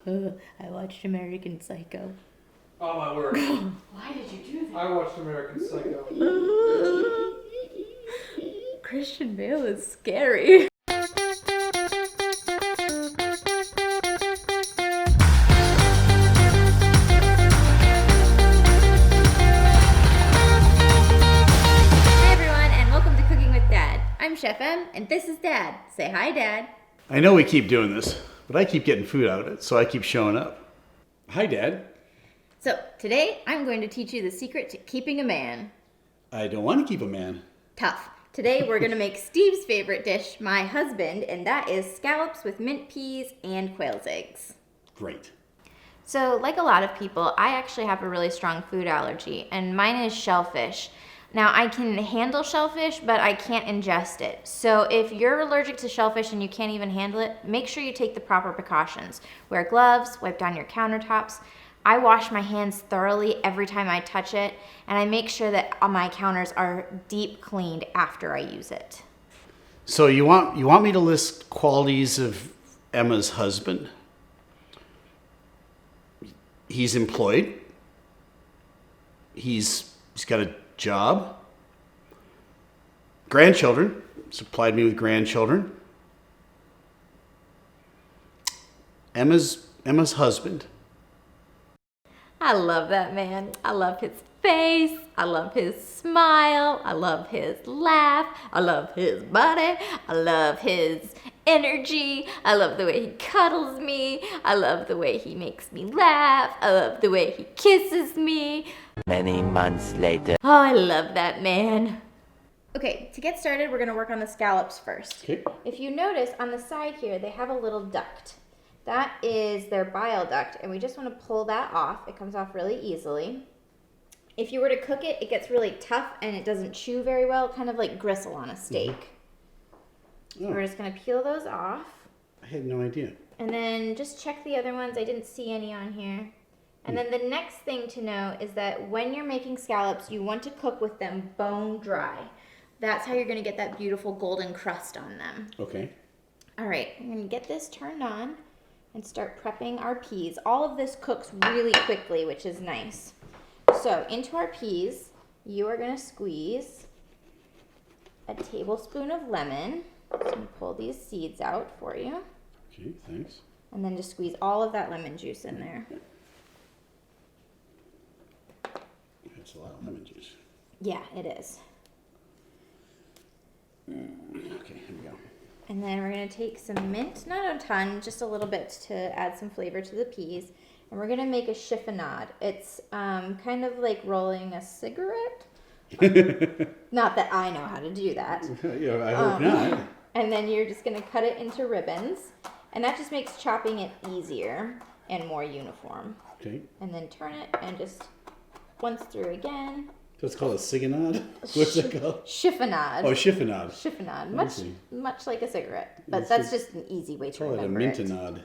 I watched American Psycho. Oh my word. Why did you do that? I watched American Psycho. Christian Bale is scary. I'm Chef M, and this is Dad. Say hi, Dad. I know we keep doing this, but I keep getting food out of it, so I keep showing up. Hi, Dad. So, today I'm going to teach you the secret to keeping a man. I don't want to keep a man. Tough. Today we're going to make Steve's favorite dish, my husband, and that is scallops with mint peas and quail's eggs. Great. So, like a lot of people, I actually have a really strong food allergy, and mine is shellfish. Now, I can handle shellfish, but I can't ingest it. So if you're allergic to shellfish and you can't even handle it, make sure you take the proper precautions. Wear gloves, wipe down your countertops. I wash my hands thoroughly every time I touch it, and I make sure that my counters are deep cleaned after I use it. So you want me to list qualities of Emma's husband? He's employed. He's got a job, grandchildren, supplied me with grandchildren. Emma's husband. I love that man. I love his face. I love his smile. I love his laugh. I love his body. I love his energy. I love the way he cuddles me. I love the way he makes me laugh. I love the way he kisses me. Many months later. Oh, I love that man. Okay, to get started, we're going to work on the scallops first. Okay. If you notice on the side here, they have a little duct. That is their bile duct, and we just want to pull that off. It comes off really easily. If you were to cook it, it gets really tough and it doesn't chew very well, kind of like gristle on a steak. Mm-hmm. Oh. We're just going to peel those off. I had no idea. And then just check the other ones. I didn't see any on here. And then the next thing to know is that when you're making scallops, you want to cook with them bone dry. That's how you're going to get that beautiful golden crust on them. Okay. All right, I'm going to get this turned on and start prepping our peas. All of this cooks really quickly, which is nice. So into our peas, you are going to squeeze a tablespoon of lemon. I'm going to pull these seeds out for you. Okay, thanks. And then just squeeze all of that lemon juice in there. That's a lot of lemon juice. Yeah, it is. Okay, here we go. And then we're going to take some mint, not a ton, just a little bit to add some flavor to the peas. And we're going to make a chiffonade. It's kind of like rolling a cigarette. Not that I know how to do that. Yeah, I hope not. And then you're just going to cut it into ribbons. And that just makes chopping it easier and more uniform. Okay. And then turn it and just once through again. So it's called a ciganade? What's that called? Chiffonade. Oh, chiffonade. Chiffonade. Much like a cigarette. But that's just an easy way to remember it. Call it a mintonade.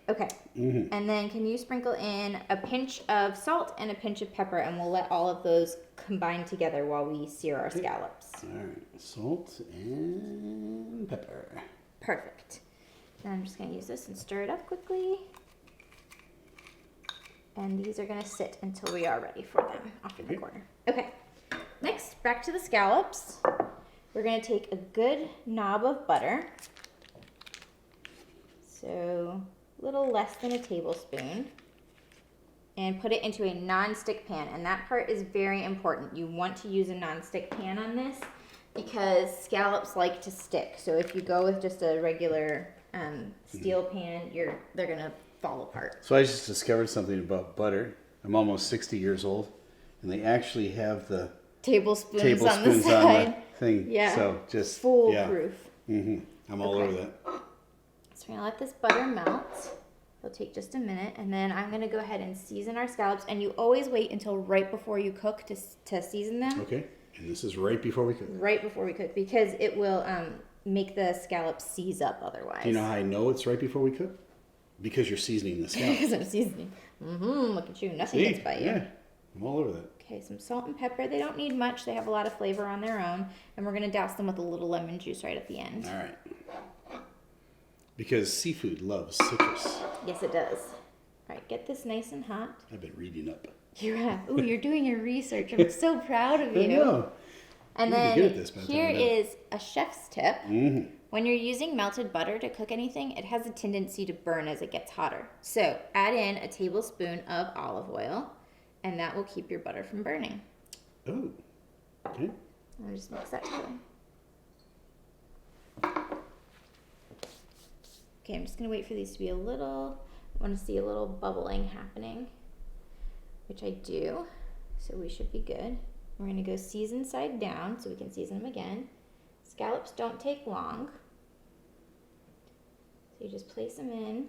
Okay. Mm-hmm. And then can you sprinkle in a pinch of salt and a pinch of pepper, and we'll let all of those combine together while we sear our scallops. All right. Salt and pepper. Perfect. Now I'm just going to use this and stir it up quickly. And these are going to sit until we are ready for them off in the corner. Okay. Next, back to the scallops. We're going to take a good knob of butter. So a little less than a tablespoon. And put it into a non-stick pan. And that part is very important. You want to use a non-stick pan on this because scallops like to stick. So if you go with just a regular steel pan, they're going to fall apart. So I just discovered something about butter. I'm almost 60 years old, and they actually have the tablespoons on the side. On the thing. Yeah. So just foolproof. Yeah. Mm-hmm. I'm all over that. So we're gonna let this butter melt. It'll take just a minute, and then I'm gonna go ahead and season our scallops. And you always wait until right before you cook to season them. Okay. And this is right before we cook. Right before we cook, because it will make the scallops seize up otherwise. Do you know how I know it's right before we cook? Because you're seasoning the scallops. Because I'm seasoning. Look at you. Nothing gets by you. Yeah. I'm all over that. Okay, some salt and pepper. They don't need much. They have a lot of flavor on their own. And we're going to douse them with a little lemon juice right at the end. All right. Because seafood loves citrus. Yes, it does. All right, get this nice and hot. I've been reading up. You have. Ooh, you're doing your research. I'm so proud of you. I know. And I'm then good at this by the time here I'm done. is a chef's tip. Mm-hmm. When you're using melted butter to cook anything, it has a tendency to burn as it gets hotter. So add in a tablespoon of olive oil, and that will keep your butter from burning. Oh, okay. I'll just mix that together. Okay, I'm just gonna wait for these to be a little, I wanna see a little bubbling happening, which I do, so we should be good. We're gonna go season side down so we can season them again. Scallops don't take long. So you just place them in.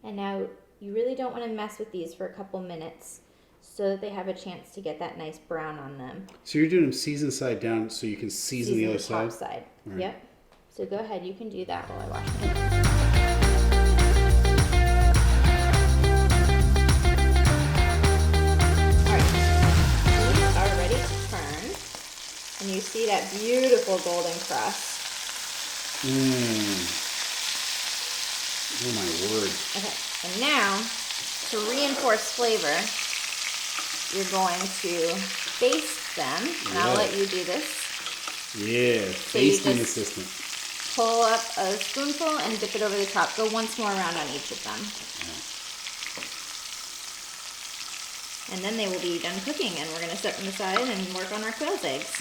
And now you really don't wanna mess with these for a couple minutes so that they have a chance to get that nice brown on them. So you're doing them season side down so you can season the other top side? side. Right. Yep. So go ahead, you can do that while I wash them. Alright, these are ready to turn. And you see that beautiful golden crust. Mmm. Oh my word. Okay, and now, to reinforce flavor, you're going to baste them. And I'll let you do this. Yeah, So you basting just- assistant. Pull up a spoonful and dip it over the top. Go once more around on each of them. And then they will be done cooking, and we're going to set them aside and work on our quail's eggs.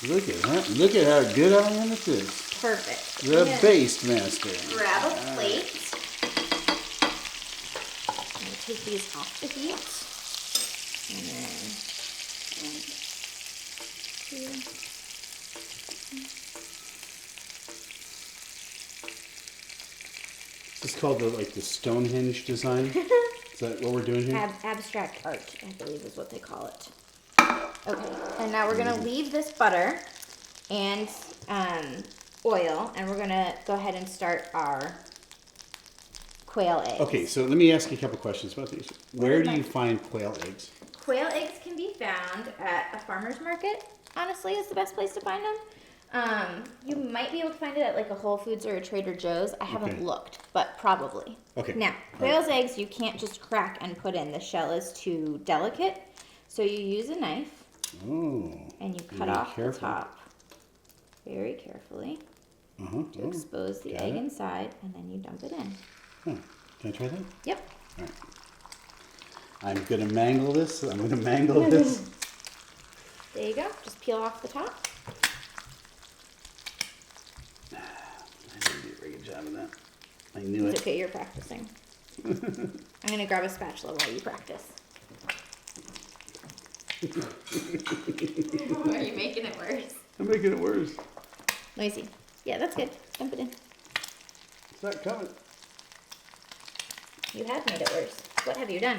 Look at that. Look at how good I am at this. Perfect. The Yeah. baste master. Grab a plate. I'm going to take these off the heat. And then 1, 2. This is called the Stonehenge design. Is that what we're doing here? Abstract art, I believe is what they call it. Okay, and now we're gonna leave this butter and oil, and we're gonna go ahead and start our quail eggs. Okay, so let me ask you a couple questions about these. Where is do my- you find quail eggs? Quail eggs can be found at a farmer's market, honestly, is the best place to find them. You might be able to find it at like a Whole Foods or a Trader Joe's. I haven't Okay. looked, but probably. Okay. Now, quail's eggs you can't just crack and put in. The shell is too delicate. So you use a knife Oh. and you cut Be off careful. the top very carefully Uh-huh. to expose the got egg it. inside, and then you dump it in. Huh. Can I try that? Yep. All right. I'm gonna mangle this. I'm gonna mangle this. There you go. Just peel off the top. I didn't do a very good job of that. I knew It's it. okay, you're practicing. I'm gonna grab a spatula while you practice. Are you making it worse? I'm making it worse. Let me see. Yeah, that's good. Dump it in. It's not coming. You have made it worse. What have you done?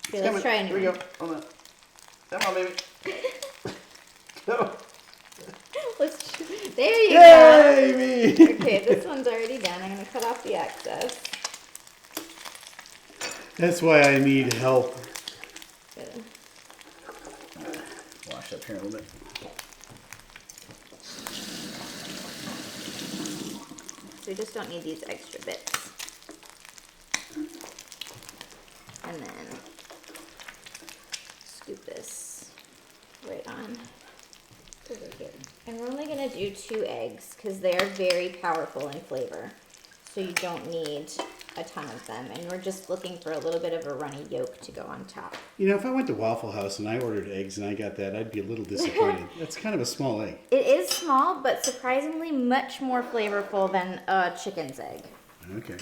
Okay, It's let's try coming. anyway. Here we go. Hold on. Come on, baby. Go. There you go. Yay, me! Okay, this one's already done. I'm gonna cut off the excess. That's why I need help. Good. Wash up here a little bit. So we just don't need these extra bits. And then scoop this right on over here. And we're only gonna do 2 eggs because they are very powerful in flavor. So you don't need a ton of them. And we're just looking for a little bit of a runny yolk to go on top. You know, if I went to Waffle House and I ordered eggs and I got that, I'd be a little disappointed. That's kind of a small egg. It is small, but surprisingly much more flavorful than a chicken's egg. Okay.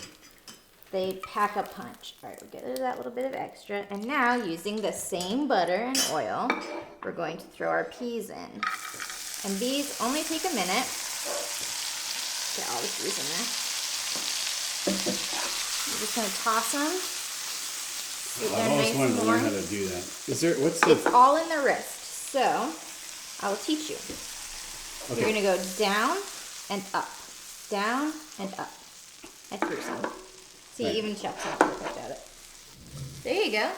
They pack a punch. All right, we'll get rid of that little bit of extra. And now, using the same butter and oil, we're going to throw our peas in. And these only take a minute. Get all the peas in there. You're just going to toss them. Get I've them always nice wanted and to learn how warm. to do that. Is there, what's It's the, all in the wrist. So, I will teach you. okay. You're going to go down and up. Down and up. I threw some. See, Right. even chefs are perfect at it. There you go.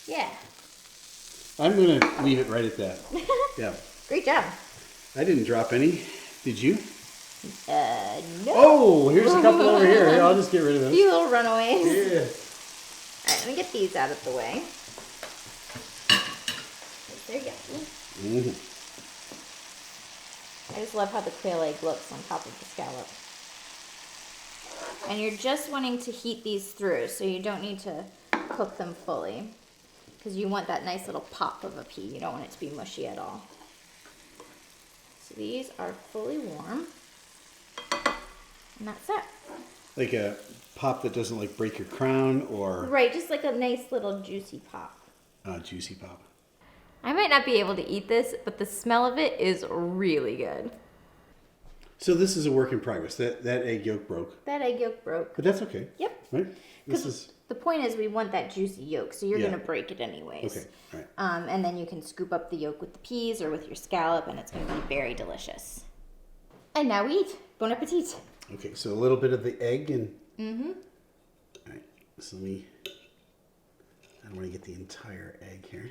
Yeah. I'm going to leave it right at that. Yeah. Great job. I didn't drop any. Did you? No. Oh, here's a couple over here. Here, I'll just get rid of A those. few little runaways. Yeah. All right, let me get these out of the way. They're yucky. Mm-hmm. I just love how the quail egg looks on top of the scallop. And you're just wanting to heat these through, so you don't need to cook them fully. Because you want that nice little pop of a pea. You don't want it to be mushy at all. So these are fully warm. And that's it. Like a pop that doesn't like break your crown or Right, just like a nice little juicy pop. juicy pop. I might not be able to eat this, but the smell of it is really good. So this is a work in progress. That egg yolk broke, That egg yolk broke. but that's okay. Yep. Right? This 'Cause is the point is we want that juicy yolk, so you're Yeah. going to break it anyways. okay. All right. And then you can scoop up the yolk with the peas or with your scallop, and it's going to be very delicious. And now we eat. Bon appetit. Okay, so a little bit of the egg and. Mm-hmm. All right. So I don't want to get the entire egg here.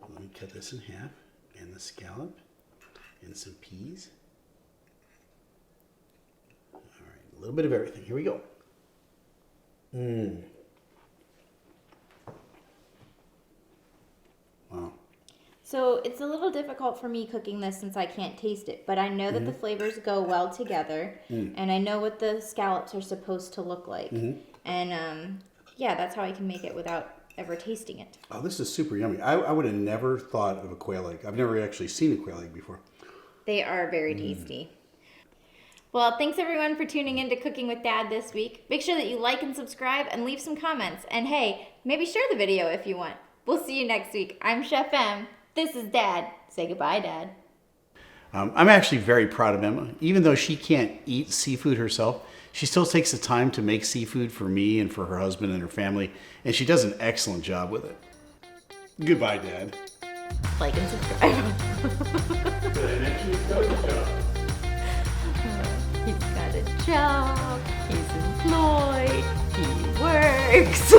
Let me cut this in half, and the scallop, and some peas. All right, a little bit of everything. Here we go. Wow. So it's a little difficult for me cooking this since I can't taste it, but I know that the flavors go well together, and I know what the scallops are supposed to look like. And yeah, that's how I can make it without ever tasting it. Oh, this is super yummy. I would have never thought of a quail egg. I've never actually seen a quail egg before. They are very tasty. Well, thanks everyone for tuning in to Cooking with Dad this week. Make sure that you like and subscribe and leave some comments. And hey, maybe share the video if you want. We'll see you next week. I'm Chef M. This is Dad. Say goodbye, Dad. I'm actually very proud of Emma. Even though she can't eat seafood herself, she still takes the time to make seafood for me and for her husband and her family, and she does an excellent job with it. Goodbye, Dad. Like and subscribe. He's got a job. He's employed. He works.